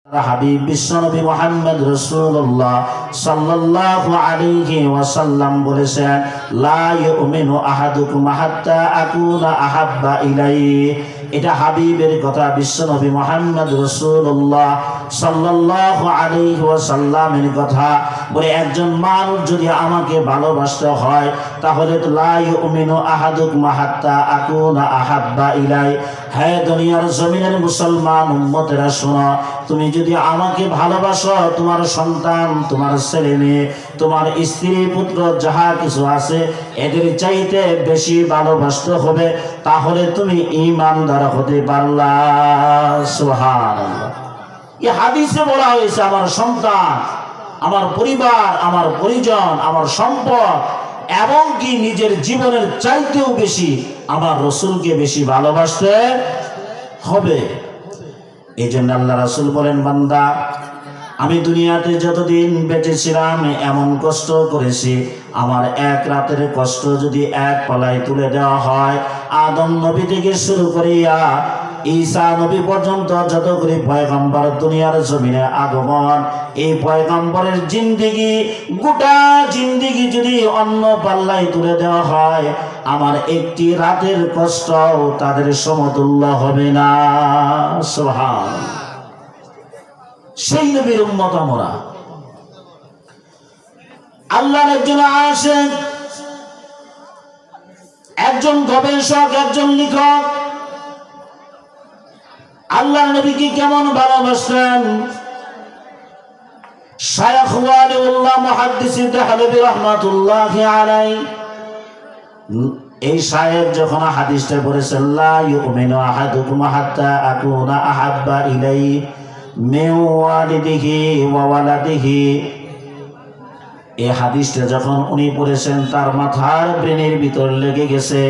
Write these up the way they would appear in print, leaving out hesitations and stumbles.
হাবিব বিশ্বনবী মুহাম্মদ রাসূলুল্লাহ সাল্লাল্লাহু আলাইহি ওয়াসাল্লাম বলেছেন, লা ইউমিনু আহাদুকুম হাত্তা আকুনা আহাব্বা ইলাইহি। এটা হাবিবের কথা, বিশ্বনবী মুহাম্মদ রাসূলুল্লাহ সাল্লাল্লাহু আলাইহি ওয়াসাল্লামের কথা। বলে একজন মানুষ যদি আমাকে ভালোবাসতে হয় তাহলে লা ইউমিনু আহাদুকুম হাত্তা আকুনা আহাব্বা ইলাইহি। হে দুনিয়ার জমিনের মুসলমান উম্মতেরা শোনো, তুমি যদি আমাকে ভালোবাসো, তোমার সন্তান, তোমার ছেলে মেয়ে, তোমার স্ত্রী পুত্র যাহা কিছু আছে এদের চাইতে বেশি ভালোবাসতে হবে, তাহলে তুমি ঈমানদার হতে পারলা। সুবহানাল্লাহ। এই হাদিসে বলা হয়েছে আমার সন্তান, আমার পরিবার, আমার পরিজন, আমার সম্পদ এবং কি নিজের জীবনের চাইতেও বেশি আমার রাসূলকে বেশি ভালোবাসতে হবে। এই জন্য আল্লাহ রাসূল বলেন, বান্দা আমি দুনিয়াতে যতদিন বেঁচে ছিলাম এমন কষ্ট করেছি, আমার এক রাতের কষ্ট যদি এক পালায় তুলে দেওয়া হয়, আদম নবী থেকে শুরু করিয়া ঈসা নবী পর্যন্ত যতগুলি পয়গম্বর দুনিয়ার জমিনে আগমন, এই পয়গম্বরের জিন্দেগি, গোটা জিন্দেগি যদি অন্য পাল্লায় তুলে দেওয়া হয়, আমার একটি রাতের কষ্ট তাদের সমতুল্য হবে না। সুবহানাল্লাহ। সেই নবীর উম্মত আমরা। আল্লাহর একজন আশিক, একজন গবেষক, একজন লেখক আল্লাহর নবীকে কেমন ভালোবাসলেন, শায়খ ওয়ালিউল্লাহ মুহাদ্দিস দেহলভী রাহমাতুল্লাহি আলাইহি, এই শায়খ যখন হাদিসটা পড়েছেন, লা ইউমিনু আহাদুকুম হাত্তা আকুনা আহাব্বা ইলাইহি মিন ওয়ালিদিহি ওয়া ওয়ালাদিহি, এই হাদিসটা যখন উনি পড়েছেন তার মাথার ব্রেনের ভিতর লেগে গেছে।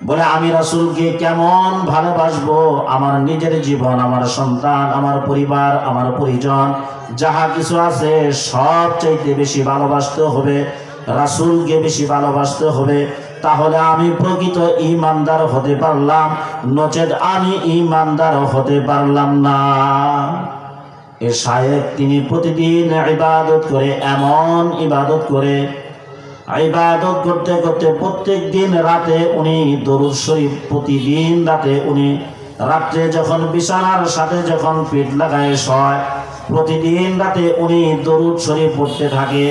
বলে আমি রাসূলকে কেমন ভালোবাসবো, আমার নিজের জীবন, আমার সন্তান, আমার পরিবার, আমার পরিজন যাহা কিছু আছে সব চাইতে বেশি ভালোবাসতে হবে, রাসূলকে বেশি ভালোবাসতে হবে, তাহলে আমি প্রকৃত ঈমানদার হতে পারলাম, নচেত আমি ঈমানদার হতে পারলাম না। এ শায়েখ তিনি প্রতিদিন ইবাদত করে, এমন ইবাদত করে, ইবাদত করতে করতে প্রত্যেক দিন রাতে উনি দরুদ শরীফ, প্রতিদিন রাতে উনি রাত্রে যখন বিছানার সাথে যখন পিঠ লাগায় শয়, প্রতিদিন রাতে উনি দরুদ শরীফ পড়তে থাকে।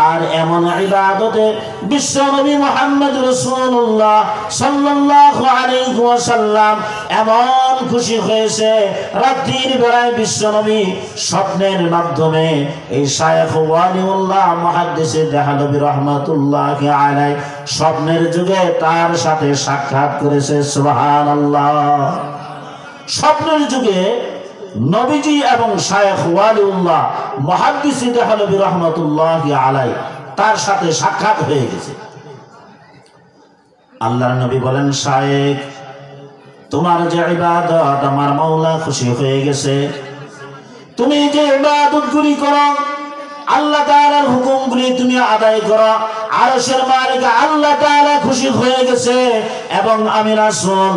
আর এমন ইবাদতে বিশ্বনবী মুহাম্মদ রাসূলুল্লাহ সাল্লাল্লাহু আলাইহি ওয়াসাল্লাম এমন খুশি হয়েছে, রাত্রির বেলায় বিশ্বনবী স্বপ্নের মাধ্যমে এই শায়খ ওয়ালিউল্লাহ মুহাদ্দিস দেহলভী রাহমাতুল্লাহি আলাইহি স্বপ্নের যুগে তার সাথে সাক্ষাৎ করেছে। সুবহানাল্লাহ। স্বপ্নের যুগে নবীজি এবং শায়খ ওয়ালিউল্লাহ মুহাদ্দিস দেহলভী রাহমাতুল্লাহি আলাইহি তার সাথে সাক্ষাৎ হয়ে গেছে। আল্লাহর নবী বলেন, শায়খ তোমার যে ইবাদত আমার মাওলা খুশি হয়ে গেছে, তুমি যে ইবাদতগুলি করো, আল্লাহ তাআলার হুকুমগুলি তুমি আদায় করো, আরশের মালিক আল্লাহ তাআলা খুশি হয়ে গেছে এবং আমি রাসূল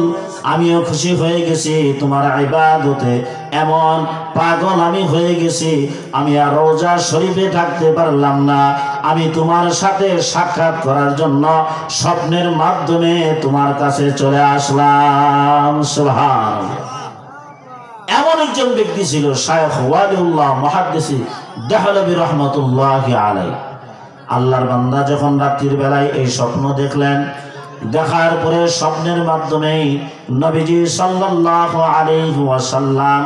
আমিও খুশি হয়ে গেছি তোমার ইবাদতে। এমন পাগল আমি হয়ে গেছি, আমি আর রওজা শরীফে থাকতে পারলাম না, আমি তোমার সাথে সাক্ষাৎ করার জন্য স্বপ্নের মাধ্যমে তোমার কাছে চলে আসলাম। সুবহানাল্লাহ। এমন একজন ব্যক্তি ছিল শায়খ ওয়ালিউল্লাহ মুহাদ্দিস দেহলভী রাহমাতুল্লাহি আলাইহি। আল্লাহর বান্দা যখন রাত্রির বেলায় এই স্বপ্ন দেখলেন, দেখার পরে স্বপ্নের মাধ্যমে নবীজি সাল্লাল্লাহু আলাইহি ওয়াসাল্লাম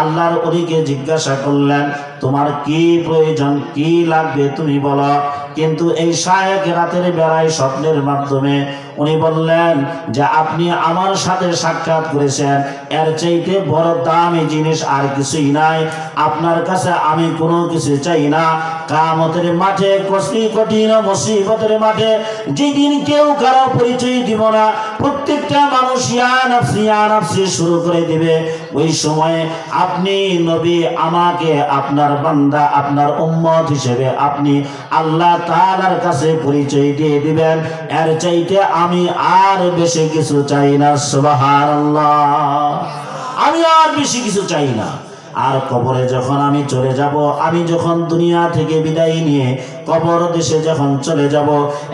আল্লাহর ওলিকে জিজ্ঞাসা করলেন, তোমার কি প্রয়োজন, কি লাগবে তুমি বলো। কিন্তু এই শায়খ রাতের বেলায় স্বপ্নের মাধ্যমে উনি বললেন যে আপনি আমার সাথে সাক্ষাৎ করেছেন, এর চাইতে বড় দামি জিনিস আর কিছুই নাই, আপনার কাছে আমি কোনো কিছু চাই না। কিয়ামতের মাঠে, কঠিন মুসিবতের মাঠে, যেদিন কেউ কারো পরিচয় দিব না, প্রত্যেকটা মানুষ ইয়া নাফসি শুরু করে দিবে, ওই সময়ে আপনি নবী আমাকে আপনার বান্দা, আপনার উম্মত হিসেবে আপনি আল্লাহ তাআলার কাছে পরিচয় দিয়ে দিবেন, এর চাইতে আমি আর বেশি কিছু চাই না। সুবহানাল্লাহ। আমি আর বেশি কিছু চাই না। আর কবরে যখন আমি চলে যাব, আমি যখন দুনিয়া থেকে বিদায় নিয়ে কবর দেশে যখন চলে যাব,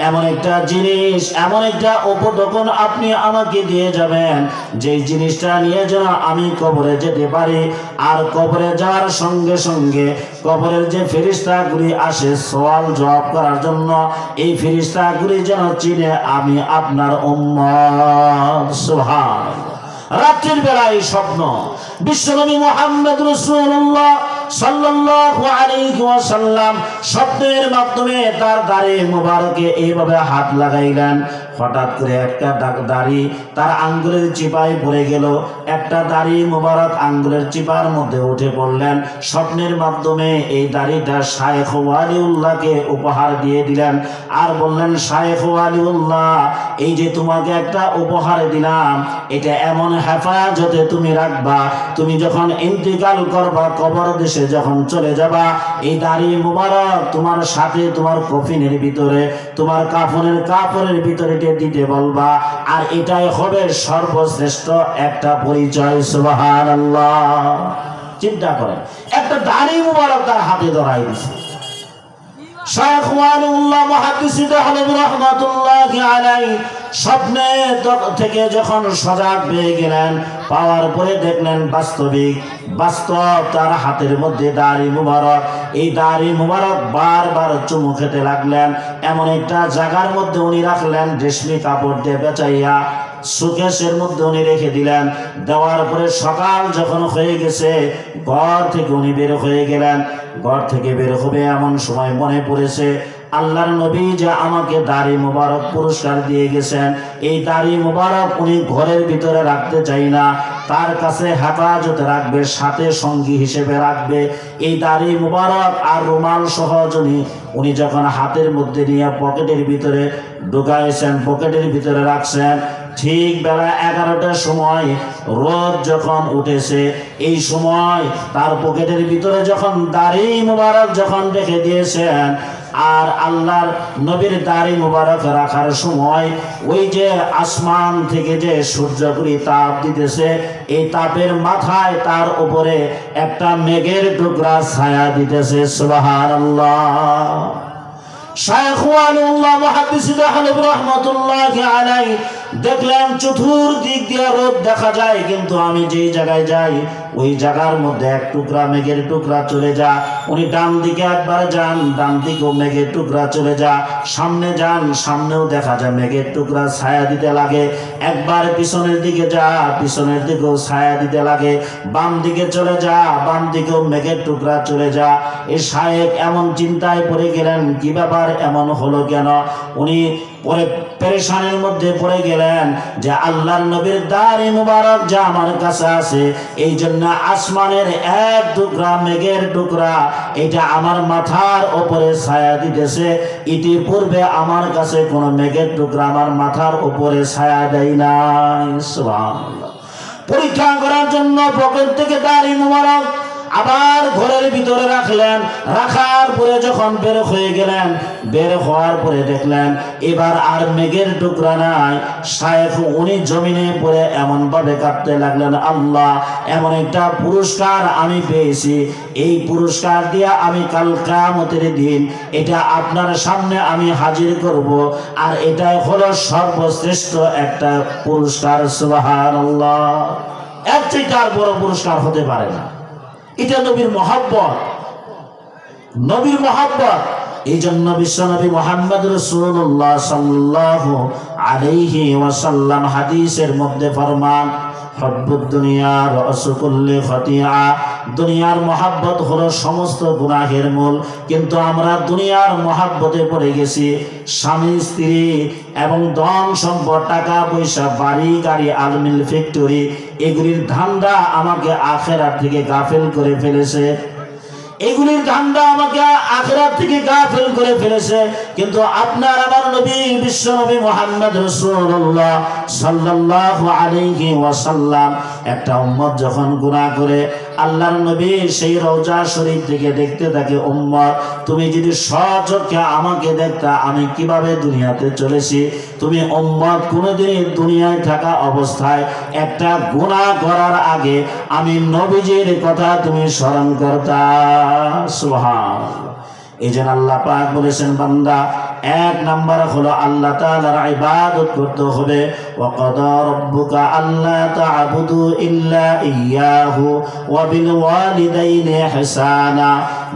এমন একটা জিনিস, এমন একটা উপঢৌকন আপনি আমাকে দিয়ে যাবেন, যেই জিনিসটা নিয়ে যেন আমি কবরে যেতে পারি। আর কবরে যাওয়ার সঙ্গে সঙ্গে কবরের যে ফেরেশতাগুলি আসে সওয়াল জবাব করার জন্য, এই ফেরেশতাগুলি যেন চিনে আমি আপনার উম্মত। সুবহানাল্লাহ। রাত্রির বেলায় স্বপ্ন, বিশ্বনবী মুহাম্মদ রাসূলুল্লাহ সাল্লাল্লাহু আলাইহি ওয়াসাল্লাম স্বপ্নের মাধ্যমে তার দাড়ি মোবারকে এইভাবে হাত লাগাইলেন। হঠাৎ করে একটা দাড়ি তার আঙ্গুলের চিপায় পড়ে গেল, একটা দাড়ি মোবারক আঙ্গুলের চিপার মধ্যে উঠে পড়লেন। স্বপ্নের মাধ্যমে এই দাড়িটা শায়েখ ওয়ালিউল্লাহকে উপহার দিয়ে দিলেন আর বললেন, শায়েখ ওয়ালিউল্লাহ, এই যে তোমাকে একটা উপহার দিলাম, এটা এমন হেফাজতে তুমি রাখবা, তুমি যখন ইন্তিকাল করবা, কবর দেশে যখন চলে যাবা, এই দাড়ি মোবারক তোমার সাথে তোমার কফিনের ভিতরে, তোমার কাপড়ের ভিতরে দিতে বলবা, আর এটাই হবে সর্বশ্রেষ্ঠ একটা পরিচয়। সুবহানাল্লাহ। চিন্তা করেন, একটা দাড়ি মোবারক তার হাতে ধরাই দিছে। শায়েখ ওয়ালিউল্লাহ মুহাদ্দিস দেহলভী রাহমাতুল্লাহি আলাইহি স্বপ্নে থেকে যখন সজাগ পেয়ে গেলেন, পাওয়ার পরে দেখলেন বাস্তব তার হাতের মধ্যে দাড়ি মুবারক। এই দাড়ি মুবারক বারবার চুমু খেতে লাগলেন। এমন একটা জায়গার মধ্যে উনি রাখলেন, রেশমি কাপড় দিয়ে বেচাইয়া সুকেশের মধ্যে উনি রেখে দিলেন। দেওয়ার পরে সকাল যখন হয়ে গেছে, ঘর থেকে উনি বের হয়ে গেলেন। ঘর থেকে বের হবে এমন সময় মনে পড়েছে, আল্লাহর নবী যে আমাকে দাড়ি মুবারক পুরস্কার দিয়ে গেছেন, এই দাড়ি মুবারক উনি ঘরের ভিতরে রাখতে চাই না, তার কাছে হেফাজতে রাখবে, সাথে সঙ্গী হিসেবে রাখবে। এই দাড়ি মুবারক আর রুমাল সহ উনি যখন হাতের মধ্যে নিয়ে পকেটের ভিতরে ঢুকাইছেন, পকেটের ভিতরে রাখছেন, ঠিক বেলা 11টার সময় রোদ যখন উঠেছে, এই সময় তার পকেটের ভিতরে যখন দাড়ি মুবারক যখন রেখে দিয়েছেন, আর আল্লাহর নবীর দাড়ি মুবারক রাখার সময় ওই যে আসমান থেকে যে সূর্যগুলি তাপ দিতেছে, এই তাপের মাথায় তার উপরে একটা মেঘের টুকরা ছায়া দিতেছে। সুবহানাল্লাহ। শায়েখ ওয়ালিউল্লাহ মুহাদ্দিস দেহলভী রাহমাতুল্লাহি আলাইহি দেখলেন চতুর্দিক দিয়ে রোদ দেখা যায়, কিন্তু আমি যেই জায়গায় যাই ওই জায়গার মধ্যে এক টুকরা মেঘের টুকরা চলে যা। উনি ডান দিকে একবার যান, ডান দিকেও মেঘের টুকরা চলে যা। সামনে যান, সামনেও দেখা যায় মেঘের টুকরা ছায়া দিতে লাগে। একবার পিছনের দিকে যা, পিছনের দিকেও ছায়া দিতে লাগে। বাম দিকে চলে যা, বাম দিকেও মেঘের টুকরা চলে যা। এই শায়েখ এমন চিন্তায় পড়ে গেলেন, কি ব্যাপার, এমন হলো কেন? উনি পরে পেরেশানের মধ্যে পড়ে গেলেন যে আল্লাহর নবীর দাড়ি মুবারক যা আমার কাছে আছে, এই জন্য আসমানের এক টুকরা মেঘের টুকরা এটা আমার মাথার উপরে ছায়া দিতেছে। ইতিপূর্বে আমার কাছে কোনো মেঘের টুকরা আমার মাথার উপরে ছায়া দেয় নাই। সুবহানাল্লাহ। পরীক্ষা করার জন্য পকেট থেকে দাড়ি মুবারক আবার ঘরের ভিতরে রাখলেন। রাখার পরে যখন বের হয়ে গেলেন, বের হওয়ার পরে দেখলেন এবার আর মেঘের টুকরা নাই। শায়েখ উনি জমিনে পড়ে এমন ভাবে কাঁদতে লাগলেন, আল্লাহ, এমন একটা পুরস্কার আমি পেয়েছি, এই পুরস্কার দিয়ে আমি কাল কিয়ামতের দিন এটা আপনার সামনে আমি হাজির করব, আর এটাই হলো সর্বশ্রেষ্ঠ একটা পুরস্কার। সুবহানাল্লাহ। এর চেয়ে আর বড় পুরস্কার হতে পারে না। এটা নবীর মহব্বত, নবীর মহব্বত। এই জন্য বিশ্বনবী মুহাম্মদ রাসূলুল্লাহ সাল্লাল্লাহু আলাইহি ওয়াসাল্লাম হাদিসের মধ্যে ফরমান, হুব্বুদ দুনিয়া রাসু কুল্লি খাতিয়া। দুনিয়ার মহব্বত হলো সমস্ত গুনাহের মূল। কিন্তু আমরা দুনিয়ার মহব্বতে পড়ে গেছি। স্বামী স্ত্রী এবং ধন সম্পদ, টাকা পয়সা, বাড়ি গাড়ি, আলমিল ফ্যাক্টরি, এগুলির ধান্দা আমাকে আখিরাত থেকে গাফেল করে ফেলেছে। এগুলির ধান্দা আমাকে আখিরাত থেকে গাফেল করে ফেলেছে। কিন্তু আপনার আমার নবী বিশ্ব নবী মুহাম্মদ রাসূলুল্লাহ সাল্লাল্লাহু আলাইহি ওয়াসাল্লাম একটা উম্মত যখন গুনাহ করে আল্লাহর নবী সেই রওজা শরীফ থেকে দেখতে থাকে, উম্মত তুমি যদি সচক্ষে আমাকে দেখতা আমি কিভাবে দুনিয়াতে চলেছি, তুমি উম্মত কোনোদিন দুনিয়ায় থাকা অবস্থায় একটা গুনাহ করার আগে আমি নবীজির কথা তুমি স্মরণ করতা। সুবহানাল্লাহ। এই জন্য আল্লাহ পাক বলেছেন, বান্দা এক নাম্বার হলো আল্লাহ তাআলার ইবাদত করতে হবে। ওয়া কাদা রাব্বুকা আল্লা তা'বুদু ইল্লা ইয়্যাহু ওয়া বিল ওয়ালিদাইনি ইহসানা।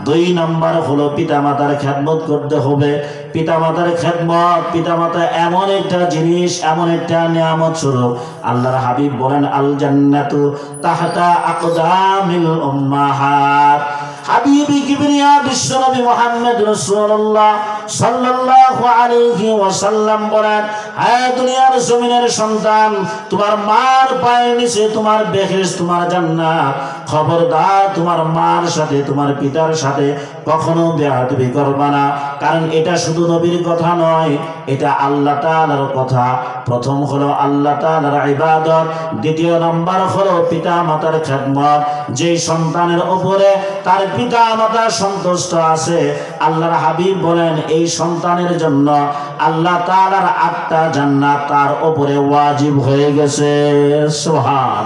দুই নাম্বার হলো পিতামাতার খেদমত করতে হবে। পিতামাতার খেদমত, পিতামাতা এমন একটা জিনিস, এমন একটা নিয়ামত স্বরূপ। আল্লাহর হাবিব বলেন, আল জান্নাতু তাহতা আকদামিল উম্মাহাত। হাবিবি কিবরিয়া বিশ্বনবী মুহাম্মদ রাসূলুল্লাহ সাল্লাল্লাহু আলাইহি ওয়াসাল্লাম বলেন, হে দুনিয়ার জমিনের সন্তান, তোমার মার পায়ের নিচে তোমার বেহেশত, তোমার জান্নাত। খবরদার তোমার মার সাথে, তোমার পিতার সাথে কখনো বেয়াদবি করবা না। কারণ এটা শুধু নবীর কথা নয়, এটা আল্লাহ তাআলার কথা। প্রথম হলো আল্লাহ তাআলার ইবাদত, দ্বিতীয় নাম্বার হলো পিতা মাতার খেদমত। যে সন্তানের উপরে তার পিতা মাতা সন্তুষ্ট আছে, আল্লাহর হাবিব বলেন এই সন্তানের জন্য আল্লাহ তাআলার 8টা জান্নাত তার উপরে ওয়াজিব হয়ে গেছে। সুবহান।